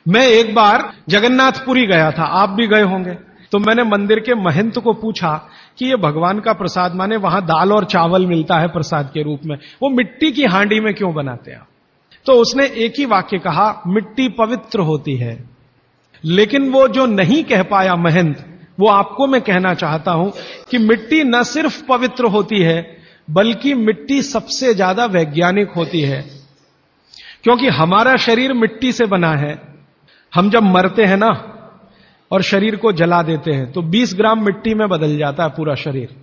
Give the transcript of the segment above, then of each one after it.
मैं एक बार जगन्नाथपुरी गया था, आप भी गए होंगे। तो मैंने मंदिर के महंत को पूछा कि ये भगवान का प्रसाद, माने वहां दाल और चावल मिलता है प्रसाद के रूप में, वो मिट्टी की हांडी में क्यों बनाते हैं? तो उसने एक ही वाक्य कहा, मिट्टी पवित्र होती है। लेकिन वो जो नहीं कह पाया महंत, वो आपको मैं कहना चाहता हूं कि मिट्टी न सिर्फ पवित्र होती है, बल्कि मिट्टी सबसे ज्यादा वैज्ञानिक होती है। क्योंकि हमारा शरीर मिट्टी से बना है। हम जब मरते हैं ना और शरीर को जला देते हैं तो 20 ग्राम मिट्टी में बदल जाता है पूरा शरीर।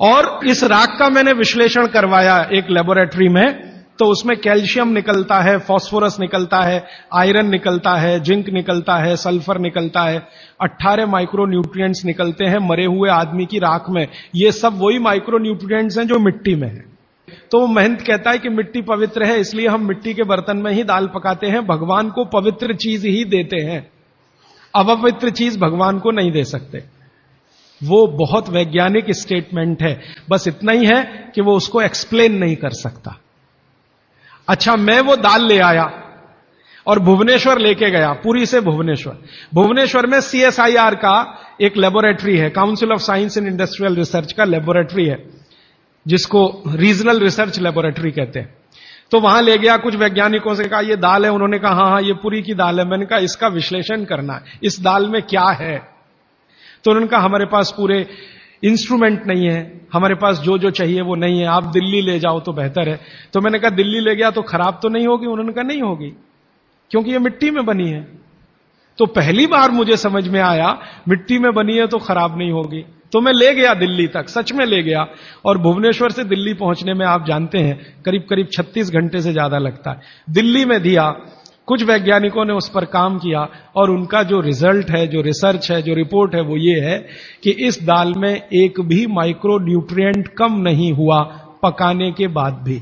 और इस राख का मैंने विश्लेषण करवाया एक लेबोरेटरी में, तो उसमें कैल्शियम निकलता है, फास्फोरस निकलता है, आयरन निकलता है, जिंक निकलता है, सल्फर निकलता है, 18 माइक्रो न्यूट्रिएंट्स निकलते हैं मरे हुए आदमी की राख में। ये सब वही माइक्रो न्यूट्रिएंट्स हैं जो मिट्टी में है। तो वो महंत कहता है कि मिट्टी पवित्र है, इसलिए हम मिट्टी के बर्तन में ही दाल पकाते हैं, भगवान को पवित्र चीज ही देते हैं, अपवित्र चीज भगवान को नहीं दे सकते। वो बहुत वैज्ञानिक स्टेटमेंट है, बस इतना ही है कि वो उसको एक्सप्लेन नहीं कर सकता। अच्छा, मैं वो दाल ले आया और भुवनेश्वर लेके गया, पुरी से भुवनेश्वर। भुवनेश्वर में CSIR का एक लेबोरेटरी है, council of science and industrial research का लेबोरेटरी है, जिसको रीजनल रिसर्च लेबोरेटरी कहते हैं। तो वहां ले गया, कुछ वैज्ञानिकों से कहा ये दाल है, उन्होंने कहा हाँ ये पुरी की दाल है। मैंने कहा इसका विश्लेषण करना है, इस दाल में क्या है। तो उन्होंने कहा हमारे पास पूरे इंस्ट्रूमेंट नहीं है, हमारे पास जो जो चाहिए वो नहीं है, आप दिल्ली ले जाओ तो बेहतर है। तो मैंने कहा दिल्ली ले गया तो खराब तो नहीं होगी? उन्होंने कहा नहीं होगी, क्योंकि ये मिट्टी में बनी है। तो पहली बार मुझे समझ में आया मिट्टी में बनी है तो खराब नहीं होगी। तो मैं ले गया दिल्ली तक, सच में ले गया। और भुवनेश्वर से दिल्ली पहुंचने में आप जानते हैं करीब करीब 36 घंटे से ज्यादा लगता है। दिल्ली में दिया, कुछ वैज्ञानिकों ने उस पर काम किया और उनका जो रिजल्ट है, जो रिसर्च है, जो रिपोर्ट है, वो ये है कि इस दाल में एक भी माइक्रो न्यूट्रिएंट कम नहीं हुआ पकाने के बाद भी।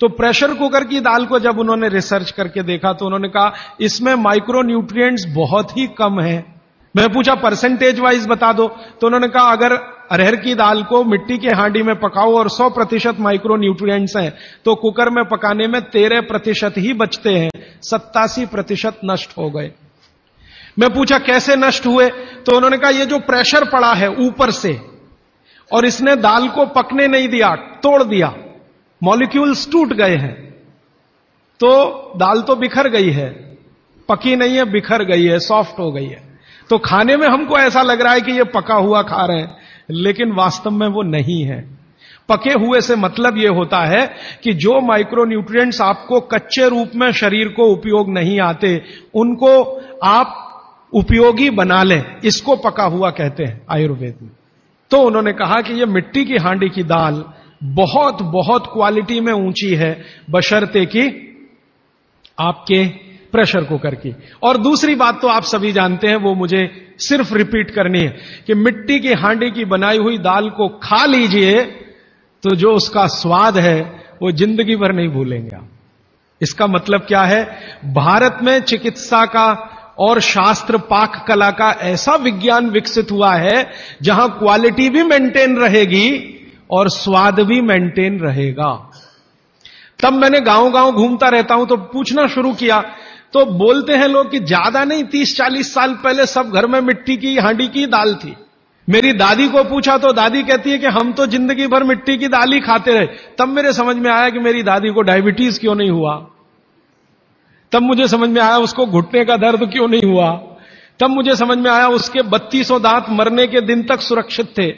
तो प्रेशर कुकर की दाल को जब उन्होंने रिसर्च करके देखा तो उन्होंने कहा इसमें माइक्रो न्यूट्रिएंट्स बहुत ही कम है। मैं पूछा परसेंटेज वाइज बता दो, तो उन्होंने कहा अगर अरहर की दाल को मिट्टी के हांडी में पकाओ और 100% माइक्रो न्यूट्रिएंट्स हैं तो कुकर में पकाने में 13% ही बचते हैं, 87% नष्ट हो गए। मैं पूछा कैसे नष्ट हुए, तो उन्होंने कहा ये जो प्रेशर पड़ा है ऊपर से और इसने दाल को पकने नहीं दिया, तोड़ दिया, मॉलिक्यूल्स टूट गए हैं, तो दाल तो बिखर गई है, पकी नहीं है, बिखर गई है, सॉफ्ट हो गई है। तो खाने में हमको ऐसा लग रहा है कि ये पका हुआ खा रहे हैं, लेकिन वास्तव में वो नहीं है। पके हुए से मतलब यह होता है कि जो माइक्रो न्यूट्रिएंट्स आपको कच्चे रूप में शरीर को उपयोग नहीं आते, उनको आप उपयोगी बना लें, इसको पका हुआ कहते हैं आयुर्वेद में। तो उन्होंने कहा कि यह मिट्टी की हांडी की दाल बहुत बहुत क्वालिटी में ऊंची है, बशर्ते कि आपके प्रेशर कुकर की। और दूसरी बात तो आप सभी जानते हैं, वो मुझे सिर्फ रिपीट करनी है कि मिट्टी की हांडी की बनाई हुई दाल को खा लीजिए तो जो उसका स्वाद है वो जिंदगी भर नहीं भूलेंगे आप। इसका मतलब क्या है, भारत में चिकित्सा का और शास्त्र पाक कला का ऐसा विज्ञान विकसित हुआ है जहां क्वालिटी भी मेंटेन रहेगी और स्वाद भी मेंटेन रहेगा। तब मैंने गांव गांव घूमता रहता हूं तो पूछना शुरू किया, तो बोलते हैं लोग कि ज्यादा नहीं, 30-40 साल पहले सब घर में मिट्टी की हांडी की दाल थी। मेरी दादी को पूछा तो दादी कहती है कि हम तो जिंदगी भर मिट्टी की दाल ही खाते रहे। तब मेरे समझ में आया कि मेरी दादी को डायबिटीज क्यों नहीं हुआ, तब मुझे समझ में आया उसको घुटने का दर्द क्यों नहीं हुआ, तब मुझे समझ में आया उसके 3200 दांत मरने के दिन तक सुरक्षित थे,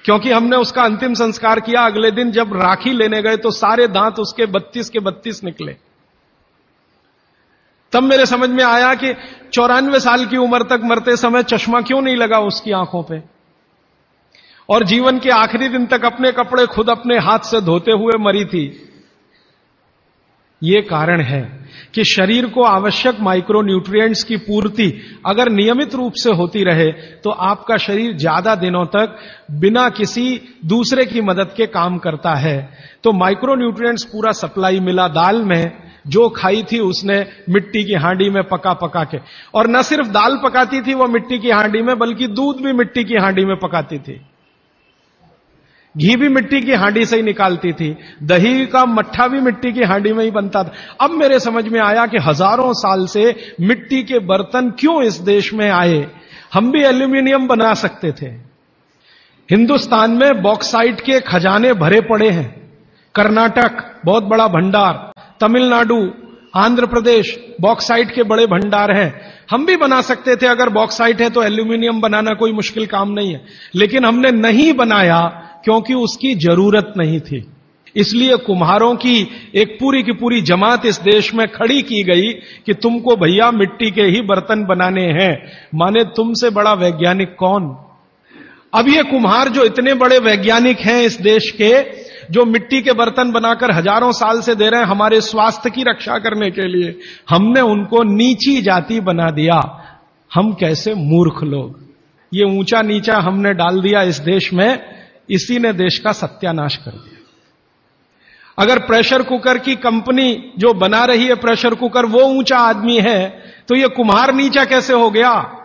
क्योंकि हमने उसका अंतिम संस्कार किया। अगले दिन जब राखी लेने गए तो सारे दांत उसके 32 के 32 निकले। तब मेरे समझ में आया कि 94 साल की उम्र तक मरते समय चश्मा क्यों नहीं लगा उसकी आंखों पे, और जीवन के आखिरी दिन तक अपने कपड़े खुद अपने हाथ से धोते हुए मरी थी। ये कारण है कि शरीर को आवश्यक माइक्रो न्यूट्रिएंट्स की पूर्ति अगर नियमित रूप से होती रहे तो आपका शरीर ज्यादा दिनों तक बिना किसी दूसरे की मदद के काम करता है। तो माइक्रो न्यूट्रिएंट्स पूरा सप्लाई मिला दाल में, जो खाई थी उसने मिट्टी की हांडी में पका पका के। और न सिर्फ दाल पकाती थी वो मिट्टी की हांडी में, बल्कि दूध भी मिट्टी की हांडी में पकाती थी। घी भी मिट्टी की हांडी से ही निकालती थी, दही का मट्ठा भी मिट्टी की हांडी में ही बनता था। अब मेरे समझ में आया कि हजारों साल से मिट्टी के बर्तन क्यों इस देश में आए। हम भी एल्यूमिनियम बना सकते थे। हिंदुस्तान में बॉक्साइट के खजाने भरे पड़े हैं। कर्नाटक बहुत बड़ा भंडार, तमिलनाडु, आंध्र प्रदेश बॉक्साइट के बड़े भंडार हैं। हम भी बना सकते थे, अगर बॉक्साइट है तो एल्यूमिनियम बनाना कोई मुश्किल काम नहीं है, लेकिन हमने नहीं बनाया क्योंकि उसकी जरूरत नहीं थी। इसलिए कुम्हारों की एक पूरी की पूरी जमात इस देश में खड़ी की गई कि तुमको भैया मिट्टी के ही बर्तन बनाने हैं। माने तुमसे बड़ा वैज्ञानिक कौन? अब ये कुम्हार जो इतने बड़े वैज्ञानिक हैं इस देश के, जो मिट्टी के बर्तन बनाकर हजारों साल से दे रहे हैं हमारे स्वास्थ्य की रक्षा करने के लिए, हमने उनको नीची जाति बना दिया। हम कैसे मूर्ख लोग, ये ऊंचा नीचा हमने डाल दिया इस देश में, इसी ने देश का सत्यानाश कर दिया। अगर प्रेशर कुकर की कंपनी जो बना रही है प्रेशर कुकर वो ऊंचा आदमी है, तो ये कुम्हार नीचा कैसे हो गया?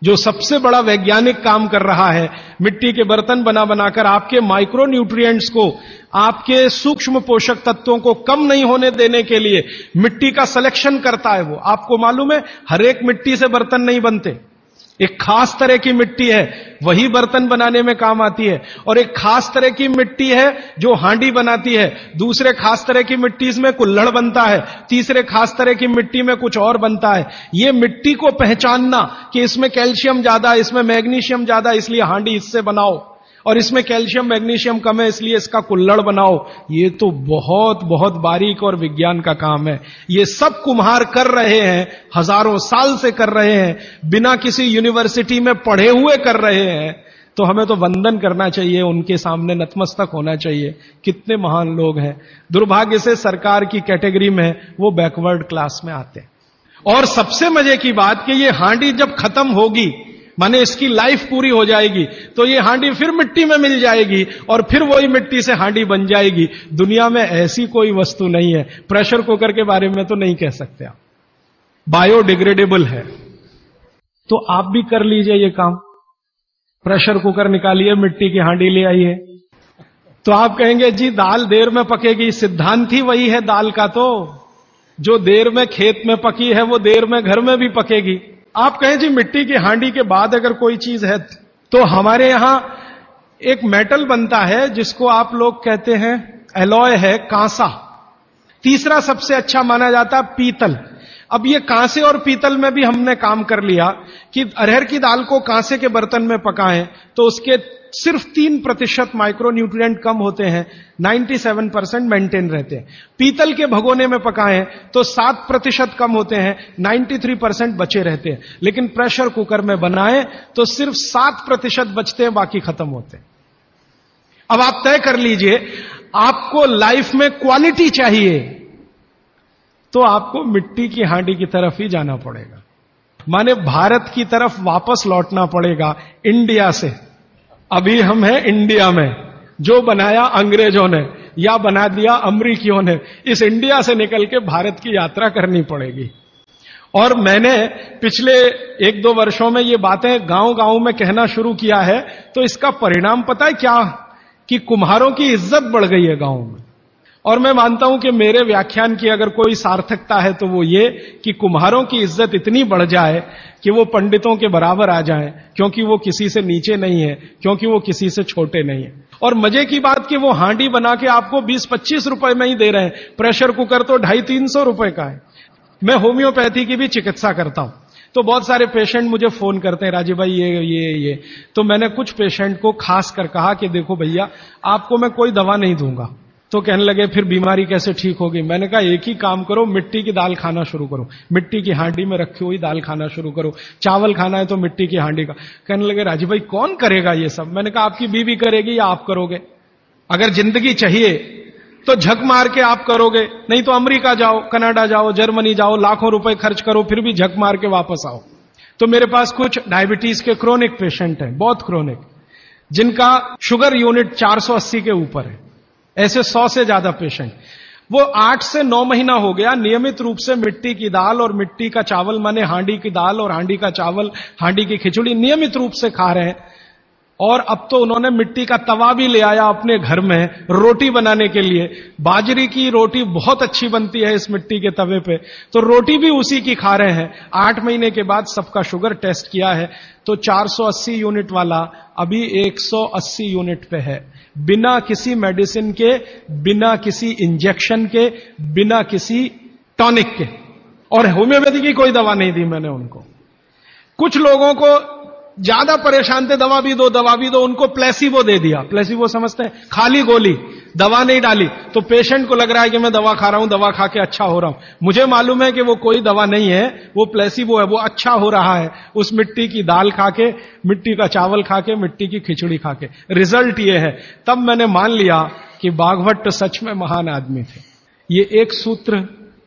जो सबसे बड़ा वैज्ञानिक काम कर रहा है, मिट्टी के बर्तन बना बनाकर आपके माइक्रो न्यूट्रिएंट्स को, आपके सूक्ष्म पोषक तत्वों को कम नहीं होने देने के लिए मिट्टी का सिलेक्शन करता है वो। आपको मालूम है हर एक मिट्टी से बर्तन नहीं बनते। एक खास तरह की मिट्टी है वही बर्तन बनाने में काम आती है, और एक खास तरह की मिट्टी है जो हांडी बनाती है, दूसरे खास तरह की मिट्टी में कुल्हड़ बनता है, तीसरे खास तरह की मिट्टी में कुछ और बनता है। ये मिट्टी को पहचानना कि इसमें कैल्शियम ज्यादा, इसमें मैग्नीशियम ज्यादा, इसलिए हांडी इससे बनाओ, और इसमें कैल्शियम मैग्नीशियम कम है इसलिए इसका कुल्हड़ बनाओ, ये तो बहुत बहुत बारीक और विज्ञान का काम है। ये सब कुम्हार कर रहे हैं, हजारों साल से कर रहे हैं, बिना किसी यूनिवर्सिटी में पढ़े हुए कर रहे हैं। तो हमें तो वंदन करना चाहिए, उनके सामने नतमस्तक होना चाहिए। कितने महान लोग हैं। दुर्भाग्य से सरकार की कैटेगरी में वो बैकवर्ड क्लास में आते हैं। और सबसे मजे की बात कि ये हांडी जब खत्म होगी, माने इसकी लाइफ पूरी हो जाएगी, तो ये हांडी फिर मिट्टी में मिल जाएगी और फिर वही मिट्टी से हांडी बन जाएगी। दुनिया में ऐसी कोई वस्तु नहीं है। प्रेशर कुकर के बारे में तो नहीं कह सकते आप, बायोडिग्रेडेबल है। तो आप भी कर लीजिए ये काम, प्रेशर कुकर निकालिए, मिट्टी की हांडी ले आइए। तो आप कहेंगे जी दाल देर में पकेगी, सिद्धांत ही वही है दाल का, तो जो देर में खेत में पकी है वो देर में घर में भी पकेगी। आप कहें जी मिट्टी की हांडी के बाद अगर कोई चीज है, तो हमारे यहां एक मेटल बनता है जिसको आप लोग कहते हैं एलॉय है, कांसा। तीसरा सबसे अच्छा माना जाता है पीतल। अब ये कांसे और पीतल में भी हमने काम कर लिया कि अरहर की दाल को कांसे के बर्तन में पकाएं तो उसके सिर्फ 3% माइक्रो न्यूट्रिएंट कम होते हैं, 97% मेंटेन रहते हैं। पीतल के भगोने में पकाएं तो 7% कम होते हैं, 93% बचे रहते हैं। लेकिन प्रेशर कुकर में बनाएं तो सिर्फ 7% बचते हैं, बाकी खत्म होते हैं। अब आप तय कर लीजिए, आपको लाइफ में क्वालिटी चाहिए तो आपको मिट्टी की हांडी की तरफ ही जाना पड़ेगा। माने भारत की तरफ वापस लौटना पड़ेगा, इंडिया से। अभी हम हैं इंडिया में, जो बनाया अंग्रेजों ने या बना दिया अमरीकियों ने। इस इंडिया से निकल के भारत की यात्रा करनी पड़ेगी। और मैंने पिछले 1-2 वर्षों में ये बातें गांव-गांव में कहना शुरू किया है, तो इसका परिणाम पता है क्या? कि कुम्हारों की इज्जत बढ़ गई है गांव में। और मैं मानता हूं कि मेरे व्याख्यान की अगर कोई सार्थकता है तो वो ये कि कुम्हारों की इज्जत इतनी बढ़ जाए कि वो पंडितों के बराबर आ जाएं, क्योंकि वो किसी से नीचे नहीं है, क्योंकि वो किसी से छोटे नहीं है। और मजे की बात कि वो हांडी बना के आपको 20-25 रुपए में ही दे रहे हैं, प्रेशर कुकर तो 250-300 रुपए का है। मैं होम्योपैथी की भी चिकित्सा करता हूं, तो बहुत सारे पेशेंट मुझे फोन करते हैं, राजीव भाई ये। तो मैंने कुछ पेशेंट को खास कर कहा कि देखो भैया, आपको मैं कोई दवा नहीं दूंगा। तो कहने लगे फिर बीमारी कैसे ठीक होगी? मैंने कहा एक ही काम करो, मिट्टी की दाल खाना शुरू करो, मिट्टी की हांडी में रखी हुई दाल खाना शुरू करो। चावल खाना है तो मिट्टी की हांडी का। कहने लगे राजीव भाई कौन करेगा ये सब? मैंने कहा आपकी बीवी करेगी या आप करोगे? अगर जिंदगी चाहिए तो झक मार के आप करोगे, नहीं तो अमेरिका जाओ, कनाडा जाओ, जर्मनी जाओ, लाखों रुपए खर्च करो, फिर भी झक मार के वापस आओ। तो मेरे पास कुछ डायबिटीज के क्रोनिक पेशेंट हैं, बहुत क्रोनिक, जिनका शुगर यूनिट 480 के ऊपर है। ऐसे 100 से ज्यादा पेशेंट, वो 8 से 9 महीना हो गया नियमित रूप से मिट्टी की दाल और मिट्टी का चावल, माने हांडी की दाल और हांडी का चावल, हांडी की खिचड़ी नियमित रूप से खा रहे हैं। और अब तो उन्होंने मिट्टी का तवा भी ले आया अपने घर में रोटी बनाने के लिए। बाजरे की रोटी बहुत अच्छी बनती है इस मिट्टी के तवे पे, तो रोटी भी उसी की खा रहे हैं। 8 महीने के बाद सबका शुगर टेस्ट किया है तो 480 यूनिट वाला अभी 180 यूनिट पे है, बिना किसी मेडिसिन के, बिना किसी इंजेक्शन के, बिना किसी टॉनिक के। और होम्योपैथी की कोई दवा नहीं दी मैंने उनको। कुछ लोगों को ज्यादा परेशान थे, दवा भी दो दवा भी दो, उनको प्लेसिबो दे दिया। प्लेसिबो समझते हैं, खाली गोली, दवा नहीं डाली। तो पेशेंट को लग रहा है कि मैं दवा खा रहा हूं, दवा खा के अच्छा हो रहा हूं। मुझे मालूम है कि वो कोई दवा नहीं है, वो प्लेसिबो है, वो अच्छा हो रहा है उस मिट्टी की दाल खा के, मिट्टी का चावल खा के, मिट्टी की खिचड़ी खा के। रिजल्ट ये है। तब मैंने मान लिया कि बाघभट्ट सच में महान आदमी थे। ये एक सूत्र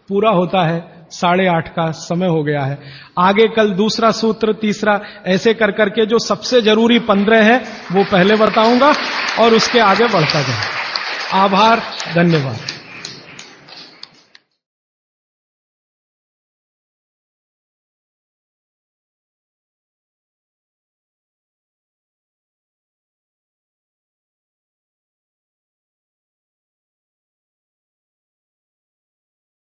पूरा होता है, 8:30 का समय हो गया है। आगे कल दूसरा सूत्र, तीसरा, ऐसे कर करके जो सबसे जरूरी 15 है वो पहले बताऊंगा और उसके आगे बढ़ता जाए। आभार, धन्यवाद।